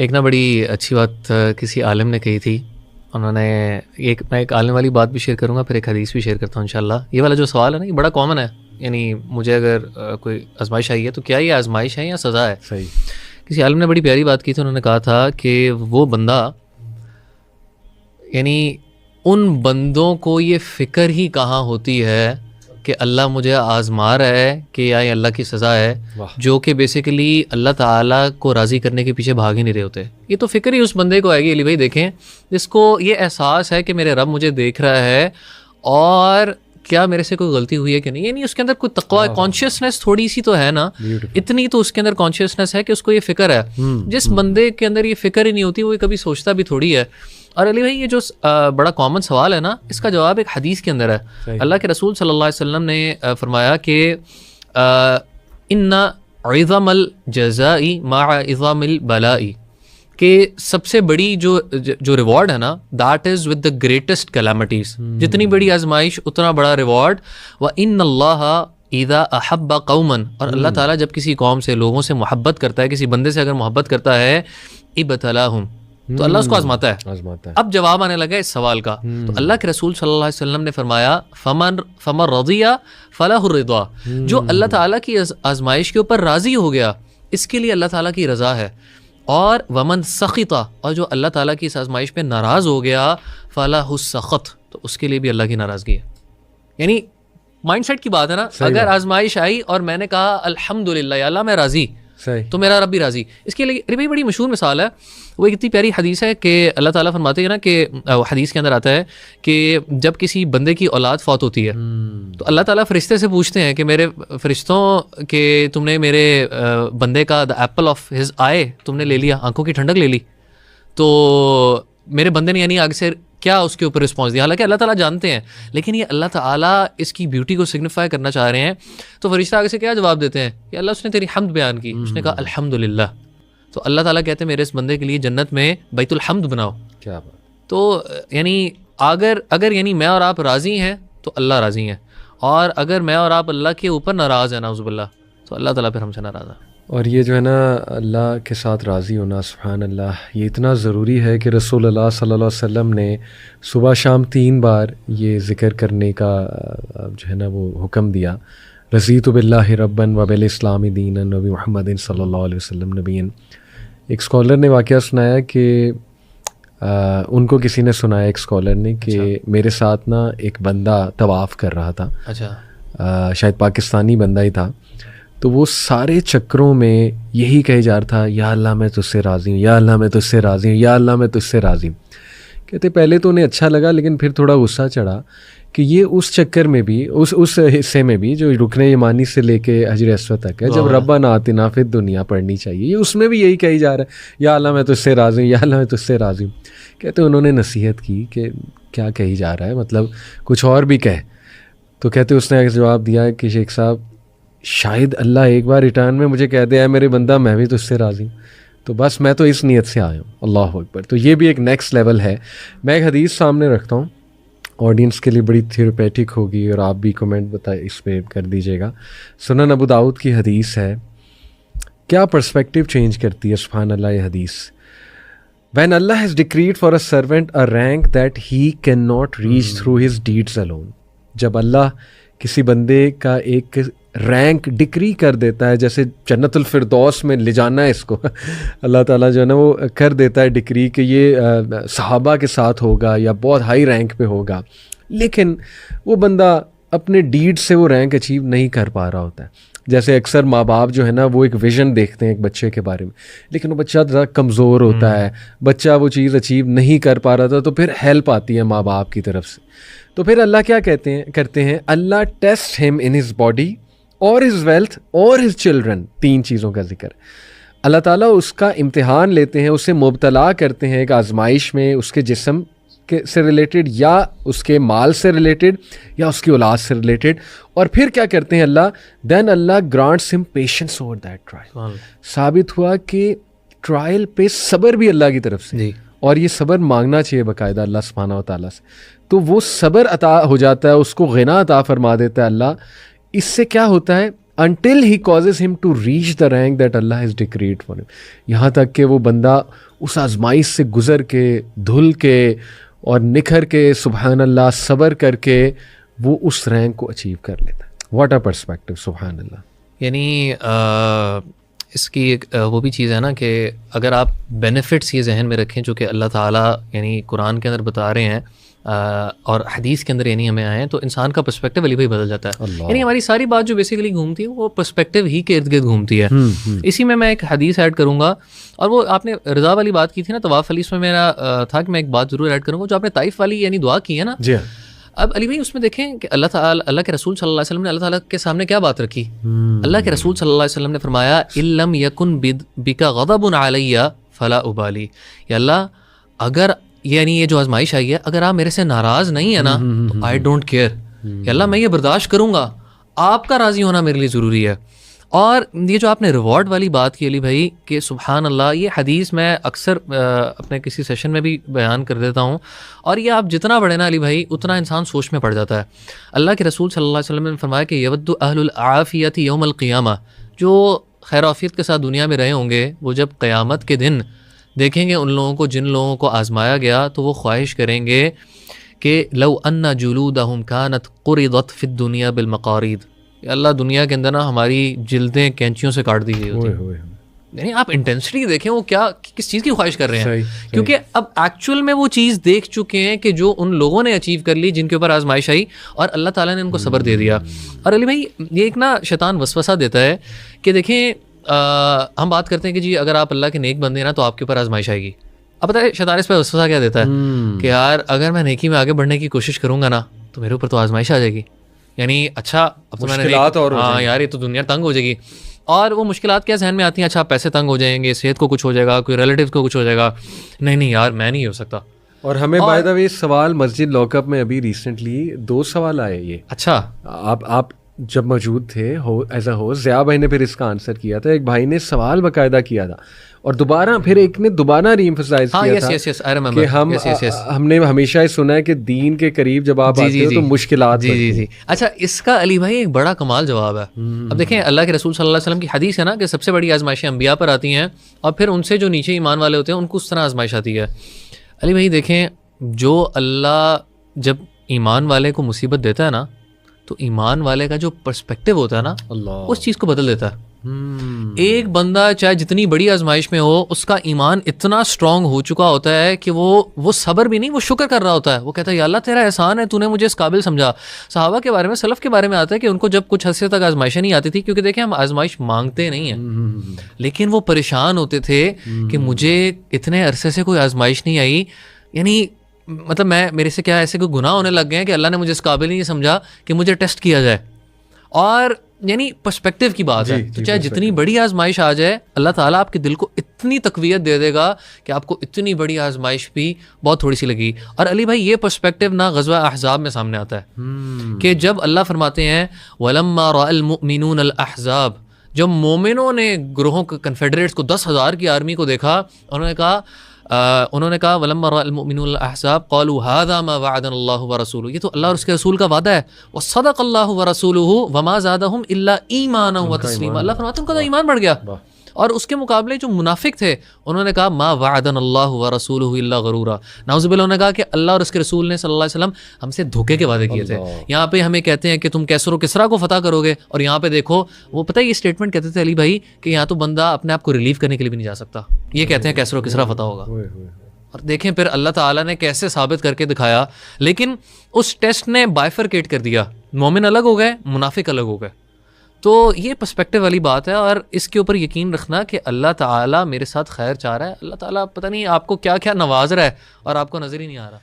ایک نا بڑی اچھی بات کسی عالم نے کہی تھی. انہوں نے میں ایک عالم والی بات بھی شیئر کروں گا، پھر ایک حدیث بھی شیئر کرتا ہوں انشاءاللہ. یہ والا جو سوال ہے نا، یہ بڑا کامن ہے. یعنی مجھے اگر کوئی آزمائش آئی ہے تو کیا یہ آزمائش ہے یا سزا ہے؟ صحیح. کسی عالم نے بڑی پیاری بات کی تھی. انہوں نے کہا تھا کہ وہ بندہ، یعنی ان بندوں کو یہ فکر ہی کہاں ہوتی ہے کہ اللہ مجھے آزما رہا ہے کہ یا یہ اللہ کی سزا ہے، جو کہ بیسیکلی اللہ تعالیٰ کو راضی کرنے کے پیچھے بھاگ ہی نہیں رہے ہوتے. یہ تو فکر ہی اس بندے کو آئے گی. علی بھائی دیکھیں، جس کو یہ احساس ہے کہ میرے رب مجھے دیکھ رہا ہے اور کیا میرے سے کوئی غلطی ہوئی ہے کہ نہیں، یعنی اس کے اندر کوئی تقویٰ کانشیسنیس تھوڑی سی تو ہے نا، اتنی تو اس کے اندر کانشیسنیس ہے کہ اس کو یہ فکر ہے. جس بندے کے اندر یہ فکر ہی نہیں ہوتی وہ کبھی سوچتا بھی تھوڑی ہے. اور علی بھائی یہ جو بڑا کامن سوال ہے نا، اس کا جواب ایک حدیث کے اندر ہے. اللہ کے رسول صلی اللہ علیہ وسلم نے فرمایا کہ ان عظم الجزاء مع عظم البلاء، کہ سب سے بڑی جو ریوارڈ ہے نا، that is with the greatest calamities. جتنی بڑی آزمائش اتنا بڑا ریوارڈ. وَإِنَّ اللَّهَ اذا احب قوما، اور اللہ تعالیٰ جب کسی قوم سے، لوگوں سے محبت کرتا ہے، کسی بندے سے اگر محبت کرتا ہے، ابتلاہم، تو اللہ اس کو آزماتا ہے. اب جواب آنے لگا اس سوال کا. تو اللہ کے رسول صلی اللہ علیہ وسلم نے فرمایا فمن رضی فلہ الرضا، جو اللہ تعالیٰ کی آزمائش کے اوپر راضی ہو گیا، اس کے لیے اللہ تعالیٰ کی رضا ہے. اور ومن سخط، اور جو اللہ تعالیٰ کی اس آزمائش پہ ناراض ہو گیا، فلہ السخط، تو اس کے لیے بھی اللہ کی ناراضگی ہے. یعنی مائنڈ سیٹ کی بات ہے نا. اگر آزمائش آئی اور میں نے کہا الحمدللہ یا اللہ میں راضی، تو میرا رب بھی راضی. اس کے لیے بھی بڑی مشہور مثال ہے. وہ ایک اتنی پیاری حدیث ہے کہ اللہ تعالیٰ فرماتے ہیں نا کہ حدیث کے اندر آتا ہے کہ جب کسی بندے کی اولاد فوت ہوتی ہے تو اللہ تعالیٰ فرشتے سے پوچھتے ہیں کہ میرے فرشتوں کہ تم نے میرے بندے کا دا ایپل آف ہز آئے تم نے لے لیا، آنکھوں کی ٹھنڈک لے لی. تو میرے بندے نے یعنی آگے سے کیا اس کے اوپر رسپانس دیا. حالانکہ اللہ تعالیٰ جانتے ہیں، لیکن یہ اللہ تعالیٰ اس کی بیوٹی کو سگنیفائی کرنا چاہ رہے ہیں. تو فرشتہ آگے سے کیا جواب دیتے ہیں کہ اللہ اس نے تیری حمد بیان کی. اس نے کہا الحمدللہ. تو اللہ تعالیٰ کہتے ہیں میرے اس بندے کے لیے جنت میں بیت الحمد بناؤ. کیا بات. تو یعنی اگر یعنی میں اور آپ راضی ہیں تو اللہ راضی ہیں، اور اگر میں اور آپ اللہ کے اوپر ناراض ہیں نعوذ باللہ، تو اللہ تعالیٰ پھر ہم سے ناراض ہے. اور یہ جو ہے نا اللہ کے ساتھ راضی ہونا، سبحان اللہ، یہ اتنا ضروری ہے کہ رسول اللہ صلی اللہ علیہ وسلم نے صبح شام 3 بار یہ ذکر کرنے کا جو ہے نا وہ حکم دیا. رضیت باللہ ربا وبالاسلام دینا نبی محمد صلی اللہ علیہ وسلم نبی. ایک اسکالر نے واقعہ سنایا کہ ان کو کسی نے سنایا، ایک اسکالر نے، کہ میرے ساتھ نا ایک بندہ طواف کر رہا تھا. شاید پاکستانی بندہ ہی تھا. تو وہ سارے چکروں میں یہی کہے جا رہا تھا، یا اللہ میں تجھ سے راضی ہوں، یا اللہ میں تجھ سے راضی ہوں، یا اللہ میں تجھ سے راضی ہوں. کہتے پہلے تو انہیں اچھا لگا، لیکن پھر تھوڑا غصہ چڑھا کہ یہ اس چکر میں بھی، اس حصے میں بھی جو رکن یمانی سے لے کے حجر اسود تک ہے، جب ربنا آتنا فی الدنیا پڑھنی چاہیے، یہ اس میں بھی یہی کہی جا رہا ہے، یا اللہ میں تجھ سے راضی ہوں، یا اللہ میں تجھ سے راضی ہوں. کہتے انہوں نے نصیحت کی کہ کیا کہی جا رہا ہے، مطلب کچھ اور بھی کہے. تو کہتے اس نے جواب دیا کہ شیخ صاحب شاید اللہ ایک بار ریٹرن میں مجھے کہہ دیا ہے میرے بندہ میں بھی تجھ سے راضی ہوں، تو بس میں تو اس نیت سے آیا ہوں. اللہ اکبر. تو یہ بھی ایک نیکسٹ لیول ہے. میں ایک حدیث سامنے رکھتا ہوں، آڈینس کے لیے بڑی تھیوریپیٹک ہوگی، اور آپ بھی کمنٹ بتائیں اس پہ کر دیجیے گا. سنن ابو داؤد کی حدیث ہے. کیا پرسپیکٹیو چینج کرتی ہے سبحان اللہ یہ حدیث. When Allah has decreed for a servant a rank that he cannot reach through his deeds alone. جب اللہ کسی بندے کا ایک رینک ڈکری کر دیتا ہے، جیسے جنت الفردوس میں لے جانا ہے اس کو، اللہ تعالیٰ جو ہے نا وہ کر دیتا ہے ڈکری کہ یہ صحابہ کے ساتھ ہوگا یا بہت ہائی رینک پہ ہوگا، لیکن وہ بندہ اپنے ڈیڈ سے وہ رینک اچیو نہیں کر پا رہا ہوتا ہے. جیسے اکثر ماں باپ جو ہے نا وہ ایک ویژن دیکھتے ہیں ایک بچے کے بارے میں، لیکن وہ بچہ ذرا کمزور ہوتا ہے، بچہ وہ چیز اچیو نہیں کر پا رہا تھا، تو پھر ہیلپ آتی ہے ماں باپ کی طرف سے. تو پھر اللہ کیا کرتے ہیں اللہ ٹیسٹ ہم ان ہز باڈی اور ہز ویلتھ اور ہز چلڈرن. 3 چیزوں کا ذکر. اللہ تعالیٰ اس کا امتحان لیتے ہیں، اسے مبتلا کرتے ہیں ایک آزمائش میں، اس کے جسم سے ریلیٹڈ یا اس کے مال سے ریلیٹڈ یا اس کی اولاد سے ریلیٹڈ. اور پھر کیا کرتے ہیں اللہ، دین اللہ گرانٹس ہم پیشنس اوور دیٹ ٹرائل. ثابت ہوا کہ ٹرائل پہ صبر بھی اللہ کی طرف سے، اور یہ صبر مانگنا چاہیے باقاعدہ اللہ سبحانہ و تعالیٰ سے. تو وہ صبر عطا ہو جاتا ہے، اس کو غنا عطا فرما دیتا ہے اللہ. اس سے کیا ہوتا ہے، until he causes him to reach the rank that Allah has decreed for him. یہاں تک کہ وہ بندہ اس آزمائش سے گزر کے دھل کے اور نکھر کے سبحان اللہ صبر کر کے وہ اس رینک کو اچیو کر لیتا ہے. واٹ اے پرسپیکٹو, سبحان اللہ. یعنی اس کی ایک وہ بھی چیز ہے نا کہ اگر آپ بینیفٹس یہ ذہن میں رکھیں جو کہ اللہ تعالیٰ یعنی قرآن کے اندر بتا رہے ہیں اور حدیث کے اندر یعنی ہمیں آئے ہیں, تو انسان کا پرسپیکٹو علی بھائی بدل جاتا ہے. یعنی ہماری ساری بات جو بیسیکلی گھومتی ہے وہ پرسپیکٹو ہی کے ارد گرد گھومتی ہے. اسی میں ایک حدیث ایڈ کروں گا, اور وہ آپ نے رضا والی بات کی تھی نا طواف علی, اس میں میرا تھا کہ میں ایک بات ضرور ایڈ کروں گا جو آپ نے طائف والی یعنی دعا کی ہے نا. جی اب علی بھائی اس میں دیکھیں کہ اللہ تعالیٰ, اللہ کے رسول صلی اللہ علیہ وسلم نے اللہ تعالیٰ کے سامنے کیا بات رکھی. اللہ کے رسول صلی اللہ علیہ وسلم نے فرمایا اِلَّمْ يَكُنْ بِكَ غَضَبٌ عَلَيَّ فَلَا أُبَالِي. یا اللہ اگر یعنی یہ جو آزمائش آئی ہے اگر آپ میرے سے ناراض نہیں ہے نا تو آئی ڈونٹ کیئر. یا اللہ میں یہ برداشت کروں گا, آپ کا راضی ہونا میرے لیے ضروری ہے. اور یہ جو آپ نے ریوارڈ والی بات کی علی بھائی کہ سبحان اللہ, یہ حدیث میں اکثر اپنے کسی سیشن میں بھی بیان کر دیتا ہوں, اور یہ آپ جتنا بڑھے نا علی بھائی اتنا انسان سوچ میں پڑ جاتا ہے. اللہ کے رسول صلی اللہ علیہ وسلم نے فرمایا کہ یود اہل العافیت یوم القیامہ, جو خیر عافیت کے ساتھ دنیا میں رہے ہوں گے وہ جب قیامت کے دن دیکھیں گے ان لوگوں کو جن لوگوں کو آزمایا گیا, تو وہ خواہش کریں گے کہ لو ان جلودہم کانت قرضت فی الدنیا بالمقارید, اللہ دنیا کے اندر نا ہماری جلدیں کینچیوں سے کاٹ دی گئی ہوتی. یعنی آپ انٹینسٹی دیکھیں وہ کیا کس چیز کی خواہش کر رہے ہیں, کیونکہ اب ایکچوئل میں وہ چیز دیکھ چکے ہیں کہ جو ان لوگوں نے اچیو کر لی جن کے اوپر آزمائش آئی, اور اللہ تعالیٰ نے ان کو صبر دے دیا. اور علی بھائی یہ ایک نا شیطان وسوسہ دیتا ہے کہ دیکھیں ہم بات کرتے ہیں کہ جی اگر آپ اللہ کے نیک بندے نا تو آپ کے اوپر آزمائش آئے گی. اب پتہ ہے شیطان اس پہ وسوسہ کیا دیتا ہے کہ یار اگر میں نیکی میں آگے بڑھنے کی کوشش کروں گا نا تو میرے اوپر تو آزمائش آ جائے گی. یعنی اچھا اب تو میں نے ہاں یار یہ تو دنیا تنگ ہو جائے گی. اور وہ مشکلات کیا ذہن میں آتی ہیں, اچھا پیسے تنگ ہو جائیں گے, صحت کو کچھ ہو جائے گا, کوئی ریلیٹیوز کو کچھ ہو جائے گا, نہیں یار میں نہیں ہو سکتا. اور ہمیں بائی دا وے سوال مسجد لاک اپ میں ابھی ریسنٹلی 2 سوال آئے. یہ اچھا آپ جب موجود تھے ایز اے ہوسٹ, ضیاء بھائی نے پھر اس کا آنسر کیا تھا, ایک بھائی نے سوال باقاعدہ کیا تھا, اور دوبارہ پھر ایک نے دوبارہ ری ایمفسائز کیا تھا کہ ہم نے ہمیشہ ہی سنا ہے کہ دین کے قریب جب آپ آتے ہو تو مشکلات. جی اچھا, اس کا علی بھائی ایک بڑا کمال جواب ہے. اب دیکھیں اللہ کے رسول صلی اللہ علیہ وسلم کی حدیث ہے نا کہ سب سے بڑی آزمائشیں انبیاء پر آتی ہیں, اور پھر ان سے جو نیچے ایمان والے ہوتے ہیں ان کو اس طرح آزمائش آتی ہے. علی بھائی دیکھیں جو اللہ جب ایمان والے کو مصیبت دیتا ہے نا تو ایمان والے کا جو پرسپیکٹیو ہوتا ہے نا اس چیز کو بدل دیتا ہے. ایک بندہ چاہے جتنی بڑی آزمائش میں ہو اس کا ایمان اتنا اسٹرانگ ہو چکا ہوتا ہے کہ وہ صبر بھی نہیں, وہ شکر کر رہا ہوتا ہے. وہ کہتا ہے یا اللہ تیرا احسان ہے, تو نے مجھے اس قابل سمجھا. صحابہ کے بارے میں, سلف کے بارے میں آتا ہے کہ ان کو جب کچھ عرصے تک آزمائشیں نہیں آتی تھی, کیونکہ دیکھیں ہم آزمائش مانگتے نہیں ہیں, لیکن وہ پریشان ہوتے تھے کہ مجھے اتنے عرصے سے کوئی آزمائش نہیں آئی, یعنی مطلب میرے سے کیا ایسے کوئی گناہ ہونے لگ گئے ہیں کہ اللہ نے مجھے اس قابل نہیں سمجھا کہ مجھے ٹیسٹ کیا جائے. اور یعنی پرسپیکٹیو کی بات ہے, تو چاہے جتنی بڑی آزمائش آ جائے اللہ تعالیٰ آپ کے دل کو اتنی تقویت دے دے گا کہ آپ کو اتنی بڑی آزمائش بھی بہت تھوڑی سی لگی. اور علی بھائی یہ پرسپیکٹیو نا غزوہ احزاب میں سامنے آتا ہے کہ جب اللہ فرماتے ہیں وَلَمَّا رَأَى الْمُؤْمِنُونَ الْأَحْزَابَ, جب مومنوں نے گروہوں کنفیڈریٹس کو 10,000 کی آرمی کو دیکھا, انہوں نے کہا وَلَمَّا رَأَى الْمُؤْمِنُونَ الْأَحْزَابَ قَالُوا هَذَا مَا وَعَدَنَا اللَّهُ وَرَسُولُهُ, یہ تو اللہ اور اس کے رسول کا وعدہ ہے. وَصَدَقَ اللَّهُ وَرَسُولُهُ وَمَا زَادَهُمْ إِلَّا إِيمَانًا وَتَسْلِيمًا. اللہ فرماتے ہیں ان کا تو ایمان بڑھ گیا. اور اس کے مقابلے جو منافق تھے انہوں نے کہا ما وعدنا اللہ ورسولہ الا غرورا. نعوذ باللہ, انہوں نے کہا کہ اللہ اور اس کے رسول نے صلی اللہ علیہ وسلم ہم سے دھوکے کے وعدے کیے تھے. یہاں پہ ہمیں کہتے ہیں کہ تم کیسر و کسرا کو فتح کرو گے, اور یہاں پہ دیکھو وہ پتہ ہے یہ اسٹیٹمنٹ کہتے تھے علی بھائی کہ یہاں تو بندہ اپنے آپ کو ریلیو کرنے کے لیے بھی نہیں جا سکتا, یہ کہتے ہیں کیسر و کسرا فتح ہوگا. اور دیکھیں پھر اللہ تعالیٰ نے کیسے ثابت کر کے دکھایا, لیکن اس ٹیسٹ نے بائفرکیٹ کر دیا, مومن الگ ہو گئے, منافق الگ ہو گئے. تو یہ پرسپیکٹیو والی بات ہے, اور اس کے اوپر یقین رکھنا کہ اللہ تعالیٰ میرے ساتھ خیر چاہ رہا ہے, اللہ تعالیٰ پتہ نہیں آپ کو کیا کیا نواز رہا ہے اور آپ کو نظر ہی نہیں آ رہا.